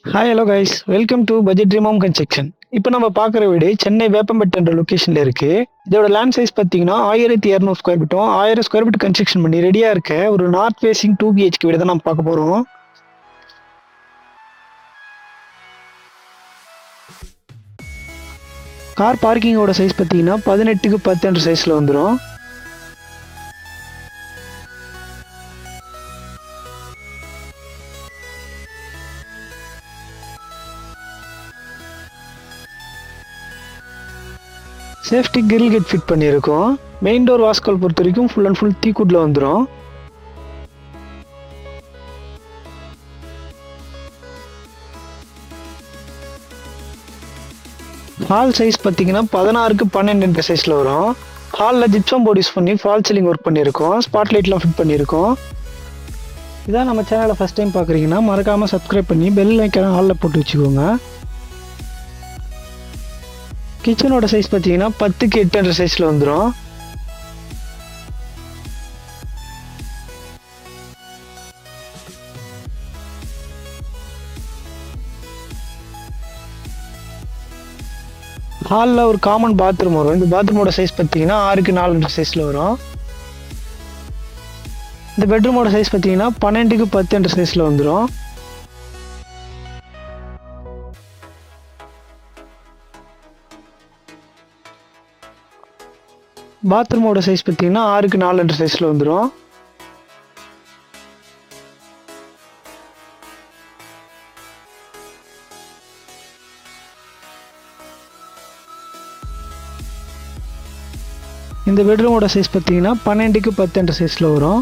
Hi hello guys welcome to budget dream home construction. இப்போ நம்ம பார்க்குற வீடு சென்னை வேப்பம்பட்டு என்ற லொக்கேஷனில் இருக்கு. இதோட லேண்ட் சைஸ் பார்த்தீங்கன்னா 1200 ஸ்கொயர் ஃபீட்டும் 1000 ஸ்கொயர் ஃபீட் கன்ஸ்ட்ரக்ஷன் பண்ணி ரெடியாக இருக்க ஒரு நார்த் ஃபேசிங் 2 பிஹெச்கே வீடு தான் நம்ம பார்க்க போகிறோம். கார் பார்க்கிங்கோட சைஸ் பார்த்தீங்கன்னா 18க்கு 10 என்ற சைஸில் வந்துடும். சேஃப்டி கிரில் கேட் ஃபிட் பண்ணியிருக்கோம். மெயின் டோர் வாஸ்கால் பொறுத்த வரைக்கும் ஃபுல் அண்ட் ஃபுல் டீக்குட்ல வந்துடும். ஹால் சைஸ் பார்த்தீங்கன்னா 16க்கு 12 என்ற சைஸில் வரும். ஹாலில் ஜிப்சம் போர்டு யூஸ் பண்ணி ஃபால் சீலிங் ஒர்க் பண்ணியிருக்கோம். ஸ்பாட் லைட்லாம் ஃபிட் பண்ணியிருக்கோம். இதான் நம்ம சேனலை ஃபஸ்ட் டைம் பார்க்குறீங்கன்னா மறக்காமல் சப்ஸ்கிரைப் பண்ணி பெல் ஐக்கான ஹாலில் போட்டு வச்சுக்கோங்க. கிச்சனோட சைஸ் பார்த்தீங்கன்னா 10க்கு 8 என்ற சைஸில் வந்துடும். ஹாலில் ஒரு காமன் பாத்ரூம் வரும். இந்த பாத்ரூமோட சைஸ் பார்த்தீங்கன்னா 6க்கு 4 என்ற சைஸில் வரும். இந்த பெட்ரூமோட சைஸ் பார்த்தீங்கன்னா 12க்கு 10 என்ற சைஸில் வந்துடும். பாத்ரூமோட சைஸ் பார்த்தீங்கன்னா 6க்கு 4 என்ற சைஸில் வந்துடும். இந்த பெட்ரூமோட சைஸ் பார்த்தீங்கன்னா 12க்கு 10 என்ற சைஸில் வரும்.